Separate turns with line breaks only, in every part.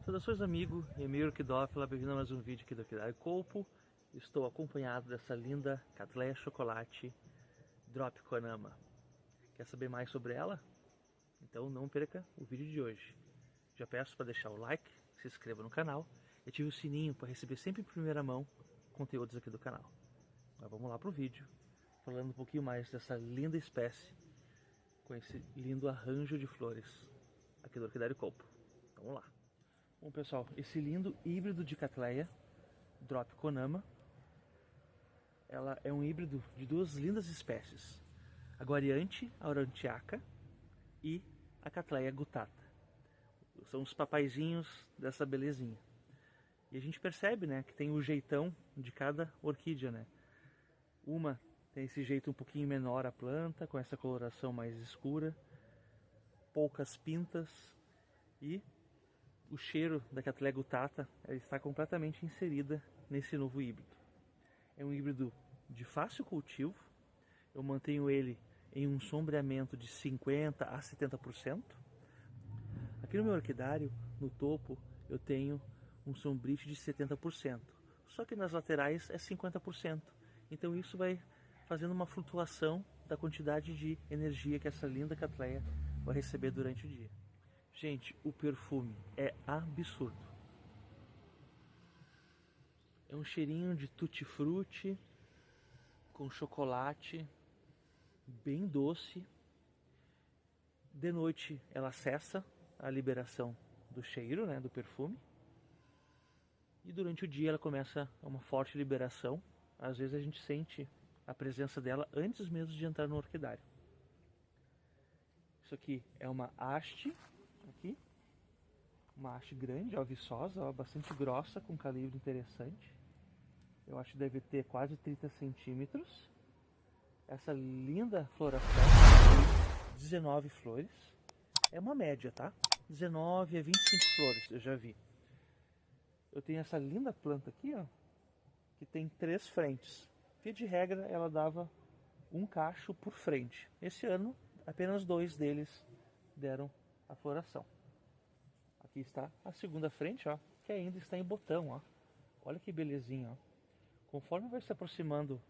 Saudações amigo, Emir Orquidófila, bem-vindo a mais um vídeo aqui do Orquidário Colpo. Estou acompanhado dessa linda Cattleya Chocolate Drop Conama. Quer saber mais sobre ela? Então não perca o vídeo de hoje. Já peço para deixar o like, se inscreva no canal e ative o sininho para receber sempre em primeira mão conteúdos aqui do canal. Mas vamos lá para o vídeo, falando um pouquinho mais dessa linda espécie com esse lindo arranjo de flores aqui do Orquidário Colpo. Vamos lá. Bom pessoal, esse lindo híbrido de Cattleya Drop Conama, ela é um híbrido de duas lindas espécies, a Guariante aurantiaca e a Cattleya gutata. São os papaizinhos dessa belezinha. E a gente percebe, né, que tem o jeitão de cada orquídea, né? Uma tem esse jeito um pouquinho menor a planta, com essa coloração mais escura, poucas pintas, e o cheiro da Cattleya gutata está completamente inserida nesse novo híbrido. É um híbrido de fácil cultivo, eu mantenho ele em um sombreamento de 50% a 70%. Aqui no meu orquidário, no topo, eu tenho um sombrite de 70%, só que nas laterais é 50%. Então isso vai fazendo uma flutuação da quantidade de energia que essa linda Cattleya vai receber durante o dia. Gente, o perfume é absurdo. É um cheirinho de tutti-frutti com chocolate, bem doce. De noite ela cessa a liberação do cheiro, né, do perfume. E durante o dia ela começa uma forte liberação. Às vezes a gente sente a presença dela antes mesmo de entrar no orquidário. Isso aqui é uma haste. Aqui, uma haste grande, ó, viçosa, ó, bastante grossa, com calibre interessante. Eu acho que deve ter quase 30 centímetros. Essa linda floração, 19 flores. É uma média, tá? 19 a 25 flores, eu já vi. Eu tenho essa linda planta aqui, ó, que tem 3 frentes. Via de regra, ela dava um cacho por frente. Esse ano, apenas 2 deles deram a floração. Aqui está a segunda frente, ó, que ainda está em botão, ó. Olha que belezinha, ó. Conforme vai se aproximando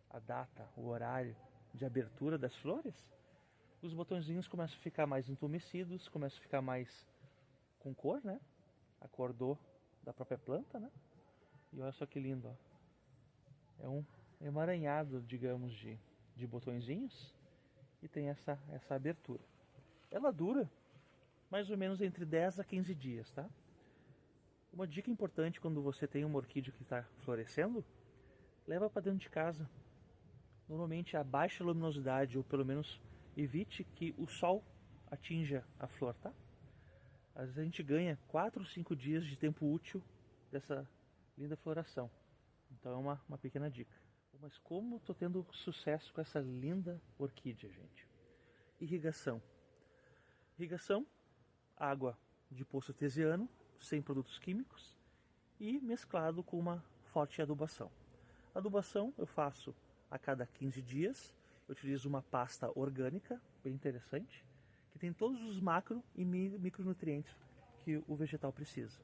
a data, o horário de abertura das flores, os botõezinhos começam a ficar mais entumecidos, começam a ficar mais com cor, né? A cor da própria planta, né? E olha só que lindo, ó. É um emaranhado, digamos, de botõezinhos e tem essa abertura. Ela dura mais ou menos entre 10 a 15 dias, tá? Uma dica importante quando você tem uma orquídea que está florescendo, leva para dentro de casa. Normalmente a baixa luminosidade, ou pelo menos evite que o sol atinja a flor, tá? Às vezes a gente ganha 4 ou 5 dias de tempo útil dessa linda floração. Então é uma pequena dica. Mas como estou tendo sucesso com essa linda orquídea, gente? Irrigação. Irrigação, água de poço artesiano, sem produtos químicos e mesclado com uma forte adubação. Adubação eu faço a cada 15 dias, eu utilizo uma pasta orgânica, bem interessante, que tem todos os macro e micronutrientes que o vegetal precisa.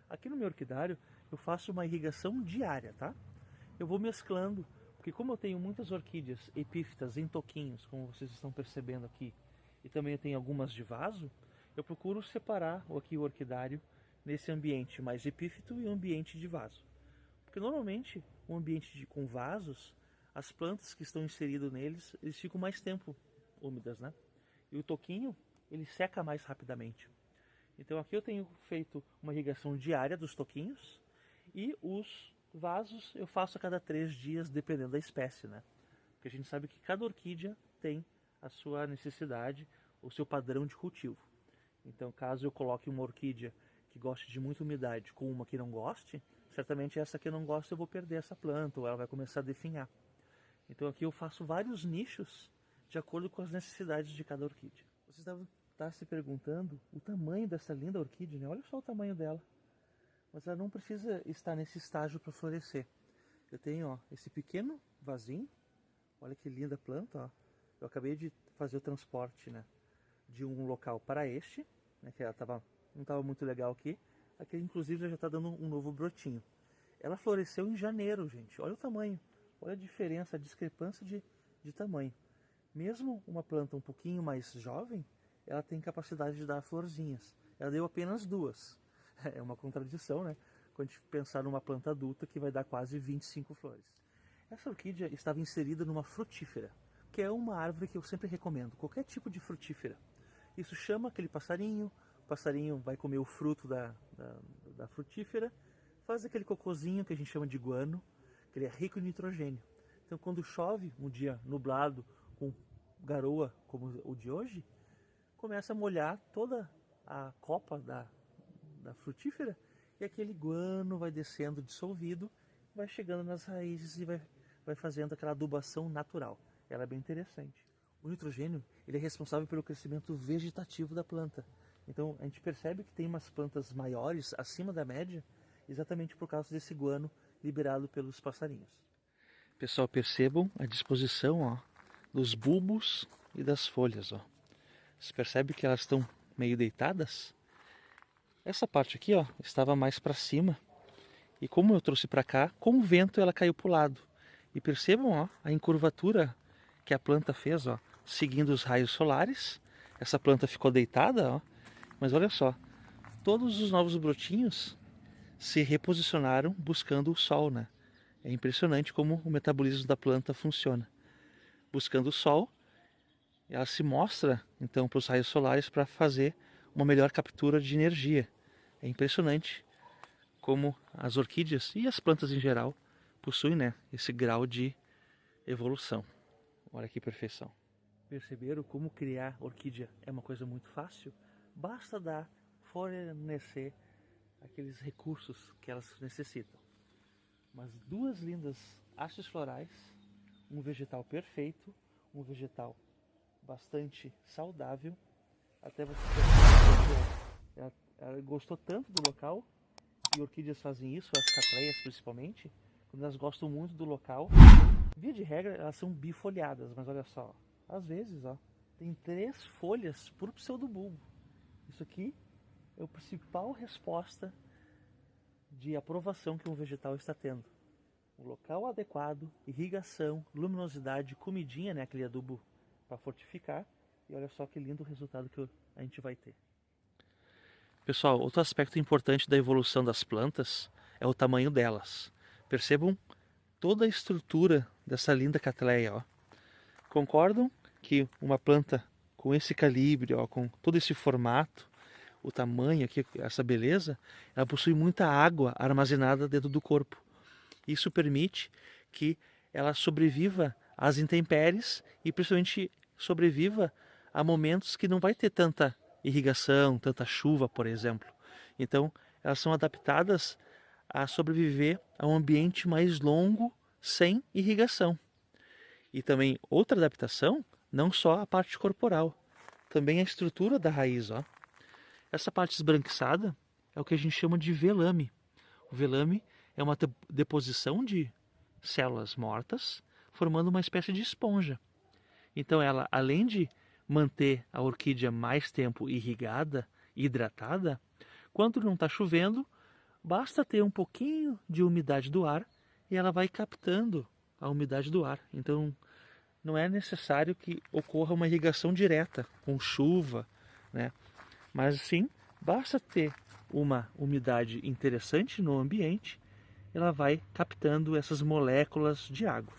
Aqui no meu orquidário eu faço uma irrigação diária, tá? Eu vou mesclando, porque como eu tenho muitas orquídeas epífitas em toquinhos, como vocês estão percebendo aqui, e também eu tenho algumas de vaso, eu procuro separar aqui o orquidário nesse ambiente mais epífito e o ambiente de vaso. Porque normalmente o ambiente com vasos, as plantas que estão inseridas neles, eles ficam mais tempo úmidas, né? E o toquinho, ele seca mais rapidamente. Então aqui eu tenho feito uma irrigação diária dos toquinhos e os vasos eu faço a cada 3 dias, dependendo da espécie, né? Porque a gente sabe que cada orquídea tem a sua necessidade, o seu padrão de cultivo. Então, caso eu coloque uma orquídea que goste de muita umidade com uma que não goste, certamente essa que eu não gosto eu vou perder essa planta ou ela vai começar a definhar. Então aqui eu faço vários nichos de acordo com as necessidades de cada orquídea. Vocês devem estar se perguntando o tamanho dessa linda orquídea, né? Olha só o tamanho dela. Mas ela não precisa estar nesse estágio para florescer. Eu tenho, ó, esse pequeno vasinho. Olha que linda planta, ó. Eu acabei de fazer o transporte, né, de um local para este, né, que ela estava não estava muito legal aqui. Aqui inclusive já está dando um novo brotinho. Ela floresceu em janeiro, gente. Olha o tamanho, olha a diferença, a discrepância de tamanho. Mesmo uma planta um pouquinho mais jovem, ela tem capacidade de dar florzinhas. Ela deu apenas 2. É uma contradição, né? Quando a gente pensar numa planta adulta que vai dar quase 25 flores. Essa orquídea estava inserida numa frutífera, que é uma árvore que eu sempre recomendo, qualquer tipo de frutífera. Isso chama aquele passarinho, o passarinho vai comer o fruto da frutífera, faz aquele cocôzinho que a gente chama de guano, que ele é rico em nitrogênio. Então quando chove, um dia nublado, com garoa como o de hoje, começa a molhar toda a copa da frutífera e aquele guano vai descendo dissolvido, vai chegando nas raízes e vai fazendo aquela adubação natural. Ela é bem interessante. O nitrogênio ele é responsável pelo crescimento vegetativo da planta. Então a gente percebe que tem umas plantas maiores, acima da média, exatamente por causa desse guano liberado pelos passarinhos. Pessoal, percebam a disposição, ó, dos bulbos e das folhas. Ó. Você percebe que elas estão meio deitadas? Essa parte aqui, ó, estava mais para cima. E como eu trouxe para cá, com o vento ela caiu para o lado. E percebam, ó, a encurvatura que a planta fez, ó, seguindo os raios solares. Essa planta ficou deitada, ó, mas olha só, todos os novos brotinhos se reposicionaram buscando o sol, né? É impressionante como o metabolismo da planta funciona. Buscando o sol, ela se mostra então para os raios solares para fazer uma melhor captura de energia. É impressionante como as orquídeas e as plantas em geral possuem, né, esse grau de evolução. Olha que perfeição. Perceberam como criar orquídea é uma coisa muito fácil? Basta fornecer aqueles recursos que elas necessitam. Mas 2 lindas hastes florais, um vegetal perfeito, um vegetal bastante saudável. Até você perceber, ela gostou tanto do local, e orquídeas fazem isso, as catleias principalmente, quando elas gostam muito do local. Via de regra, elas são bifoliadas, mas olha só, às vezes, ó, tem 3 folhas por pseudobulbo. Isso aqui é a principal resposta de aprovação que um vegetal está tendo. O local adequado, irrigação, luminosidade, comidinha, né, aquele adubo para fortificar. E olha só que lindo resultado que a gente vai ter. Pessoal, outro aspecto importante da evolução das plantas é o tamanho delas. Percebam toda a estrutura dessa linda catleia, ó. Concordam que uma planta com esse calibre, ó, com todo esse formato, o tamanho aqui, essa beleza, ela possui muita água armazenada dentro do corpo. Isso permite que ela sobreviva às intempéries e principalmente sobreviva a momentos que não vai ter tanta irrigação, tanta chuva, por exemplo. Então, elas são adaptadas a sobreviver a um ambiente mais longo sem irrigação. E também outra adaptação, não só a parte corporal, também a estrutura da raiz, ó. Essa parte esbranquiçada é o que a gente chama de velame. O velame é uma deposição de células mortas, formando uma espécie de esponja. Então ela, além de manter a orquídea mais tempo irrigada, hidratada, quando não está chovendo, basta ter um pouquinho de umidade do ar e ela vai captando a umidade do ar. Então não é necessário que ocorra uma irrigação direta com chuva, né? Mas sim, basta ter uma umidade interessante no ambiente, ela vai captando essas moléculas de água.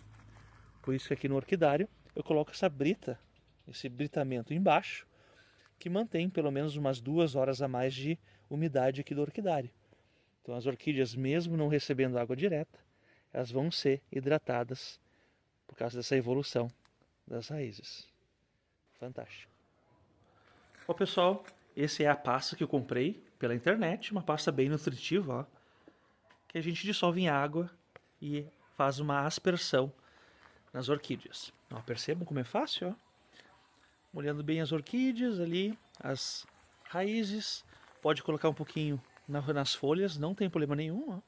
Por isso que aqui no orquidário eu coloco essa brita, esse britamento embaixo, que mantém pelo menos umas 2 horas a mais de umidade aqui do orquidário. Então as orquídeas, mesmo não recebendo água direta, elas vão ser hidratadas por causa dessa evolução das raízes. Fantástico. Bom, pessoal, esse é a pasta que eu comprei pela internet, uma pasta bem nutritiva, ó, que a gente dissolve em água e faz uma aspersão nas orquídeas. Ó, percebam como é fácil, ó. Molhando bem as orquídeas ali, as raízes, pode colocar um pouquinho nas folhas, não tem problema nenhum, ó.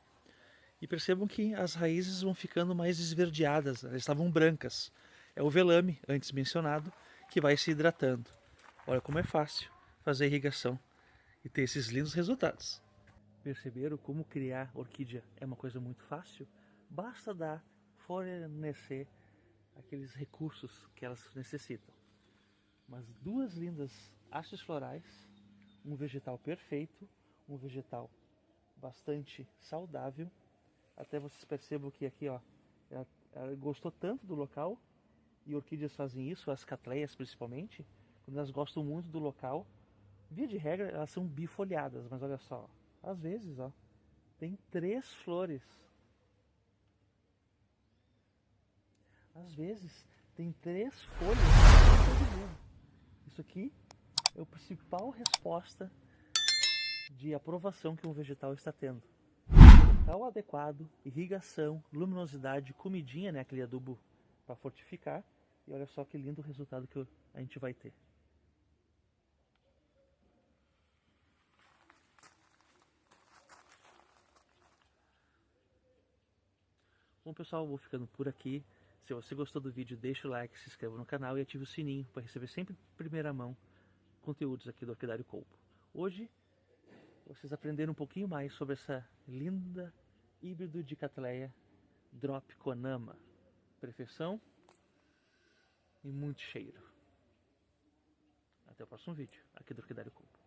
E percebam que as raízes vão ficando mais esverdeadas, elas estavam brancas. É o velame, antes mencionado, que vai se hidratando. Olha como é fácil fazer a irrigação e ter esses lindos resultados. Perceberam como criar orquídea é uma coisa muito fácil? Basta fornecer aqueles recursos que elas necessitam. Mas duas lindas hastes florais, um vegetal perfeito, um vegetal bastante saudável. Até vocês percebam que aqui, ó, ela gostou tanto do local, e orquídeas fazem isso, as catleias principalmente, quando elas gostam muito do local. Via de regra, elas são bifoliadas, mas olha só, às vezes, ó, tem 3 flores. Às vezes, tem 3 folhas. Isso aqui é a principal resposta de aprovação que um vegetal está tendo. Local adequado, irrigação, luminosidade, comidinha, né, aquele adubo para fortificar. E olha só que lindo resultado que a gente vai ter. Bom pessoal, vou ficando por aqui. Se você gostou do vídeo, deixa o like, se inscreva no canal e ative o sininho para receber sempre em primeira mão conteúdos aqui do Orquidário Colpo. Hoje, vocês aprenderam um pouquinho mais sobre essa linda híbrido de Cattleya Dropiconama. Perfeição e muito cheiro. Até o próximo vídeo aqui do Orquidário Colpo.